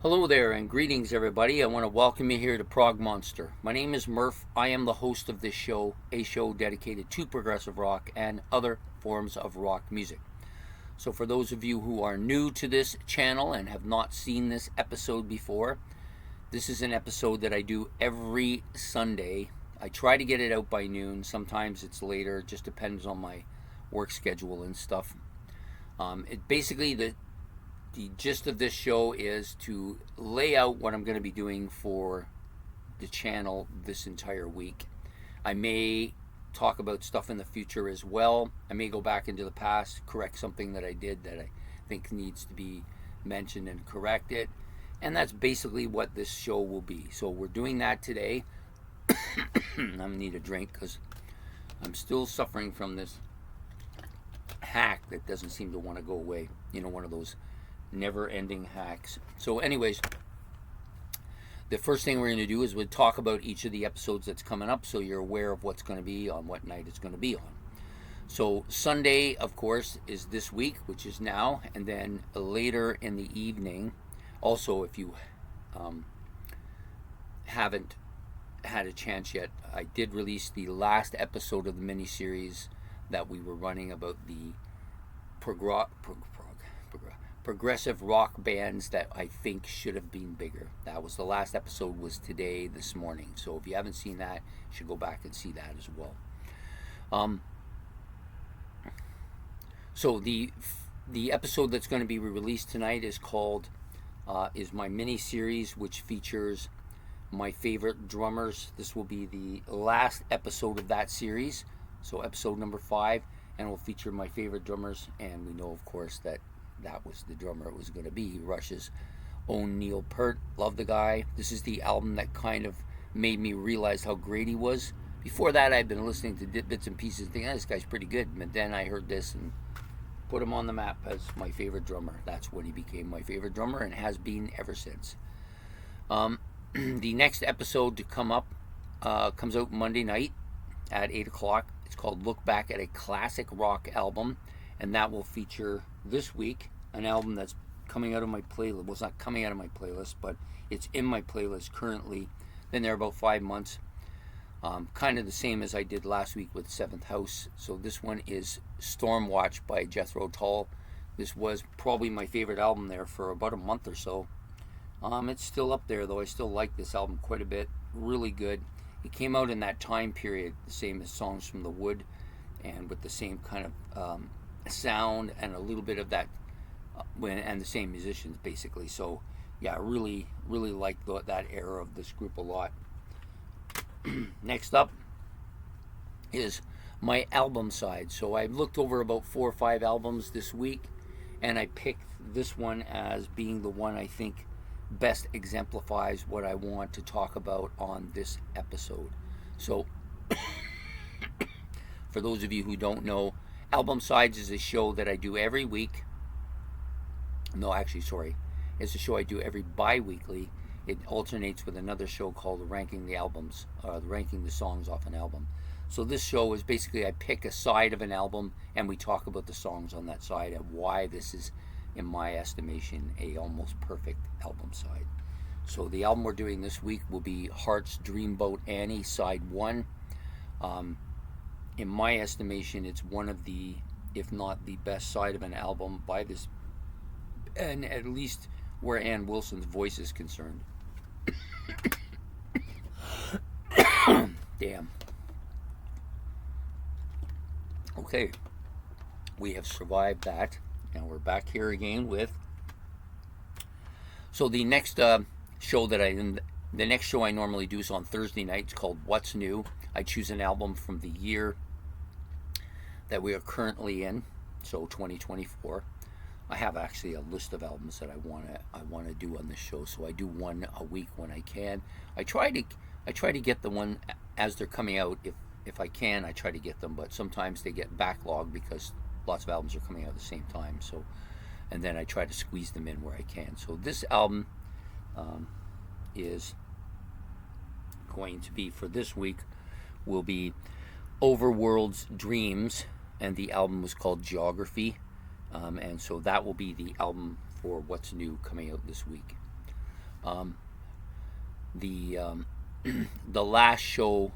Hello there and greetings everybody. I want to welcome you here to Prog Monster. My name is Murph. I am the host of this show, a show dedicated to progressive rock and other forms of rock music. So for those of you who are new to this channel and have not seen this episode before, this is an episode that I do every Sunday. I try to get it out by noon. Sometimes it's later. It just depends on my work schedule and stuff. The gist of this show is to lay out what I'm going to be doing for the channel this entire week. I may talk about stuff in the future as well. I may go back into the past, correct something that I did that I think needs to be mentioned and corrected. And that's basically what this show will be. So we're doing that today. I'm going to need a drink because I'm still suffering from this hack that doesn't seem to want to go away. You know, one of those never-ending hacks. So anyways, the first thing we're going to do is we'll talk about each of the episodes that's coming up so you're aware of what's going to be on what night it's going to be on. So Sunday, of course, is this week, which is now, and then later in the evening, also if you haven't had a chance yet, I did release the last episode of the mini-series that we were running about the progressive rock bands that I think should have been bigger. That was the last episode, was today, this morning. So if you haven't seen that, you should go back and see that as well. So the episode that's going to be released tonight is called is my mini series, which features my favorite drummers. This will be the last episode of that series, so episode number 5, and it will feature my favorite drummers. And we know, of course, that was the drummer it was going to be, Rush's own Neil Peart. Love the guy. This is the album that kind of made me realize how great he was. Before that, I'd been listening to bits and pieces and thinking, this guy's pretty good. But then I heard this and put him on the map as my favorite drummer. That's when he became my favorite drummer and has been ever since. The next episode to come up comes out Monday night at 8 o'clock. It's called Look Back at a Classic Rock Album. And that will feature this week an album that's coming out of my playlist. Well, it's not coming out of my playlist, but it's in my playlist currently. Been there about 5 months. Kind of the same as I did last week with Seventh House. So this one is Stormwatch by Jethro Tull. This was probably my favorite album there for about a month or so. It's still up there, though. I still like this album quite a bit. Really good. It came out in that time period, the same as Songs from the Wood, and with the same kind of sound and a little bit of that and the same musicians basically. So yeah, I really like that era of this group a lot. Next up is my album side. So I've looked over about 4 or 5 albums this week, and I picked this one as being the one I think best exemplifies what I want to talk about on this episode. So for those of you who don't know, Album Sides is a show that I do every week. No, actually, sorry. It's a show I do every bi-weekly. It alternates with another show called Ranking the Albums, Ranking the Songs off an Album. So this show is basically I pick a side of an album and we talk about the songs on that side and why this is, in my estimation, a almost perfect album side. So the album we're doing this week will be Heart's Dreamboat Annie, Side 1. In my estimation, it's one of the, if not the best side of an album by this, and at least where Ann Wilson's voice is concerned. Damn. Okay, we have survived that, and we're back here again with. So the next show the next show I normally do is on Thursday night. It's called What's New. I choose an album from the year that we are currently in, so 2024. I have actually a list of albums that I want to do on this show, so I do one a week when I can. I try to get the one as they're coming out. If I can, I try to get them, but sometimes they get backlogged because lots of albums are coming out at the same time. So, and then I try to squeeze them in where I can. So this album is going to be for this week will be Overworld's Dreams, and the album was called Geography. And so that will be the album for what's new coming out this week. The the last show,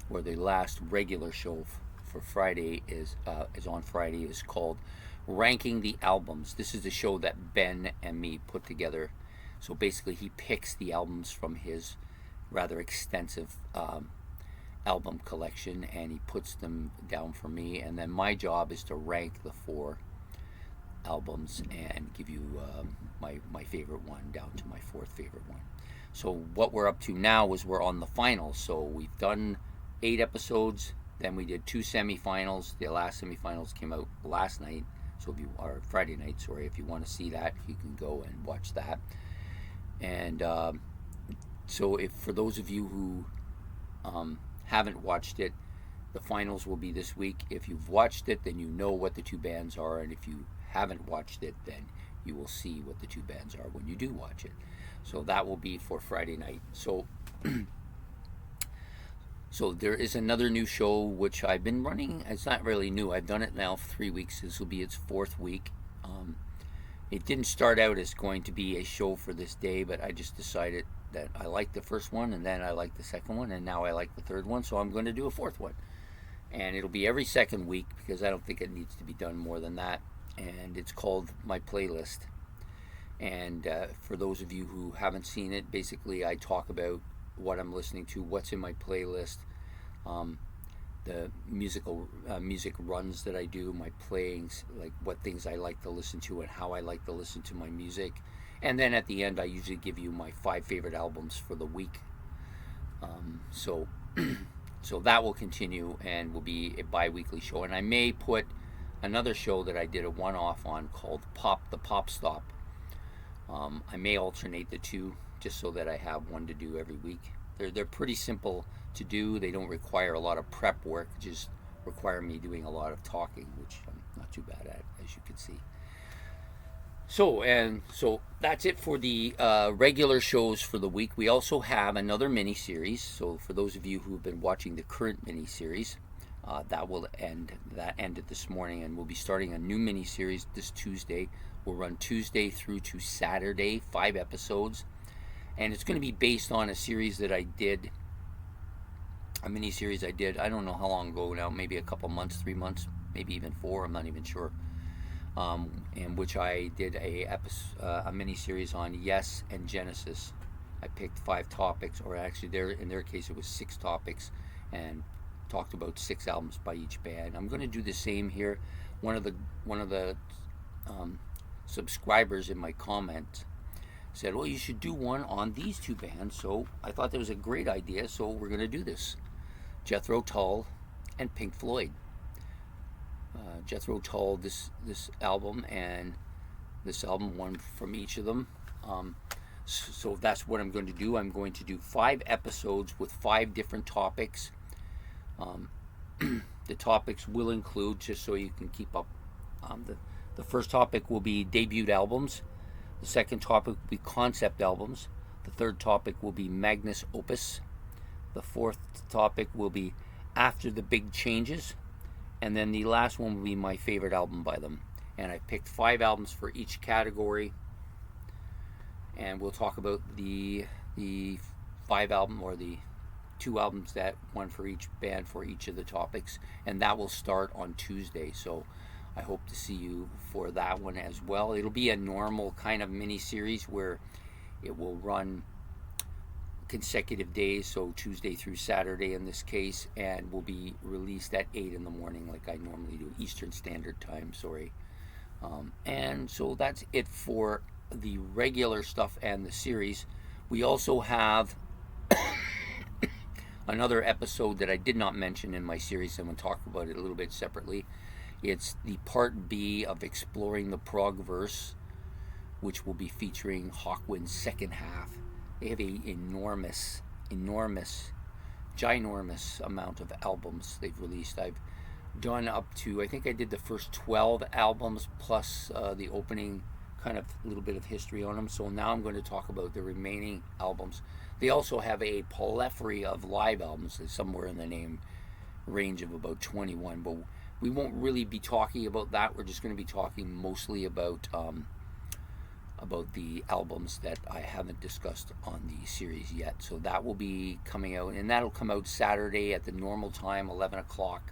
or the last regular show for Friday is on Friday, is called Ranking the Albums. This is the show that Ben and me put together. So basically, he picks the albums from his rather extensive album collection, and he puts them down for me. And then my job is to rank the 4 albums and give you my favorite one down to my 4th favorite one. So what we're up to now is we're on the finals. So we've done 8 episodes. Then we did 2 semifinals. The last semifinals came out last night. So if you are Friday night, sorry, if you want to see that, you can go and watch that. And so if for those of you who haven't watched it, the finals will be this week. If you've watched it, then you know what the 2 bands are, and if you haven't watched it, then you will see what the 2 bands are when you do watch it. So that will be for Friday night. So so there is another new show which I've been running. It's not really new. I've done it now for 3 weeks. This will be its 4th week. It didn't start out as going to be a show for this day, but I just decided that I liked the first one, and then I liked the second one, and now I like the third one, so I'm going to do a 4th one. And it'll be every second week, because I don't think it needs to be done more than that. And it's called My Playlist. And for those of you who haven't seen it, basically I talk about what I'm listening to, what's in my playlist, the music runs that I do, my playings, like what things I like to listen to and how I like to listen to my music. And then at the end, I usually give you my 5 favorite albums for the week. So that will continue and will be a bi-weekly show. And I may put another show that I did a one-off on called The Pop Stop. I may alternate the 2 just so that I have one to do every week. They're pretty simple to do. They don't require a lot of prep work, just require me doing a lot of talking, which I'm not too bad at, as you can see. So that's it for the regular shows for the week. We also have another mini-series. So for those of you who have been watching the current mini-series, that ended this morning, and we'll be starting a new mini-series this Tuesday. We'll run Tuesday through to Saturday, 5 episodes. And it's going to be based on a series that I did, a mini-series I did, I don't know how long ago now, maybe a couple months, 3 months, maybe even 4, I'm not even sure. In which I did a mini-series on Yes and Genesis. I picked 5 topics, or actually in their case it was 6 topics, and talked about 6 albums by each band. I'm going to do the same here. One of the subscribers in my comment said, well, you should do one on these 2 bands. So I thought that was a great idea, so we're going to do this. Jethro Tull and Pink Floyd. Jethro Tull, this album, and this album, one from each of them. So that's what I'm going to do. I'm going to do 5 episodes with 5 different topics. The topics will include, just so you can keep up, the first topic will be debut albums. The second topic will be concept albums. The third topic will be Magnus Opus. The 4th topic will be After the Big Changes. And then the last one will be my favorite album by them. And I picked 5 albums for each category. And we'll talk about the 5 album, or the 2 albums, that one for each band for each of the topics. And that will start on Tuesday. So I hope to see you for that one as well. It'll be a normal kind of mini-series where it will run consecutive days, so Tuesday through Saturday in this case, and will be released at 8 in the morning like I normally do, Eastern Standard Time, sorry. And so that's it for the regular stuff and the series. We also have another episode that I did not mention in my series. I'm going to talk about it a little bit separately. It's the part B of Exploring the Prog Verse, which will be featuring Hawkwind's second half. They have an enormous, ginormous amount of albums they've released. I've done up to, I think I did the first 12 albums plus the opening, kind of a little bit of history on them. So now I'm going to talk about the remaining albums. They also have a plethora of live albums, somewhere in the range of about 21, but we won't really be talking about that. We're just going to be talking mostly about about the albums that I haven't discussed on the series yet. So that will be coming out, and that'll come out Saturday at the normal time, 11 o'clock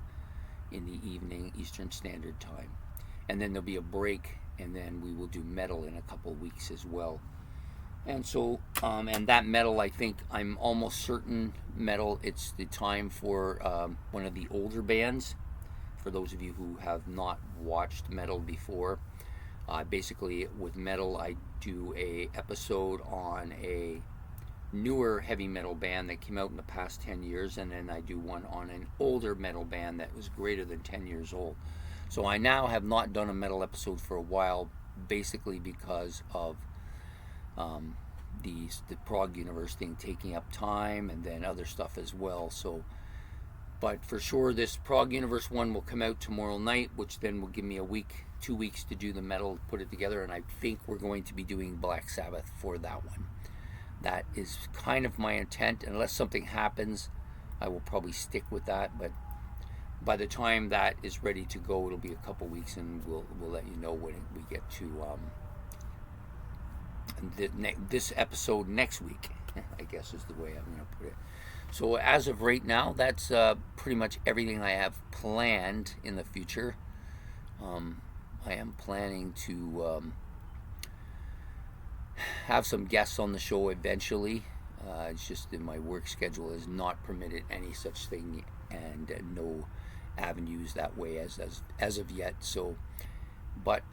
in the evening, Eastern Standard Time. And then there'll be a break, and then we will do metal in a couple of weeks as well. And so, and that metal, I think, I'm almost certain metal, it's the time for one of the older bands. For those of you who have not watched metal before, basically with metal, I do a episode on a newer heavy metal band that came out in the past 10 years, and then I do one on an older metal band that was greater than 10 years old. So I now have not done a metal episode for a while, basically because of the Prog Universe thing taking up time, and then other stuff as well. So, but for sure, this Prog Universe one will come out tomorrow night, which then will give me a week, 2 weeks to do the metal, put it together, and I think we're going to be doing Black Sabbath for that one. That is kind of my intent. Unless something happens, I will probably stick with that. But by the time that is ready to go, it'll be a couple weeks, and we'll let you know when we get to this episode next week, I guess is the way I'm going to put it. So as of right now, that's pretty much everything I have planned in the future. I am planning to have some guests on the show eventually. It's just that my work schedule has not permitted any such thing, and no avenues that way as of yet. So, but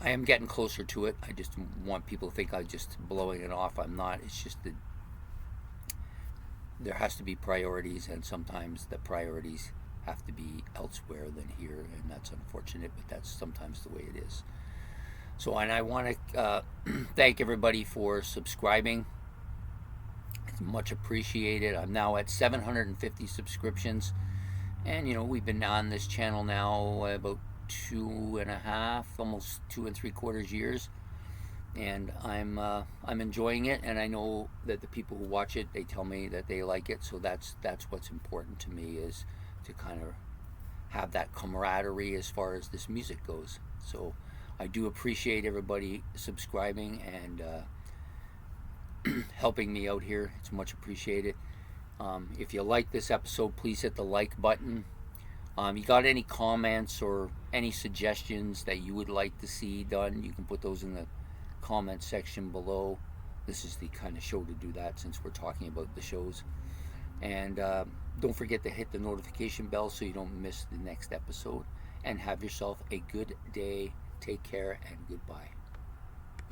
I am getting closer to it. I just want people to think I'm just blowing it off. I'm not. It's just that there has to be priorities, and sometimes the priorities have to be elsewhere than here, and that's unfortunate, but that's sometimes the way it is. So, and I want to thank everybody for subscribing. It's much appreciated. I'm now at 750 subscriptions, and we've been on this channel now about 2.5, almost 2 3/4 years, and I'm enjoying it, and I know that the people who watch it, they tell me that they like it. So that's what's important to me, is to kind of have that camaraderie as far as this music goes. So I do appreciate everybody subscribing and helping me out here. It's much appreciated. If you like this episode, please hit the like button. You got any comments or any suggestions that you would like to see done, you can put those in the comment section below. This is the kind of show to do that, since we're talking about the shows. And don't forget to hit the notification bell so you don't miss the next episode. And have yourself a good day. Take care, and goodbye.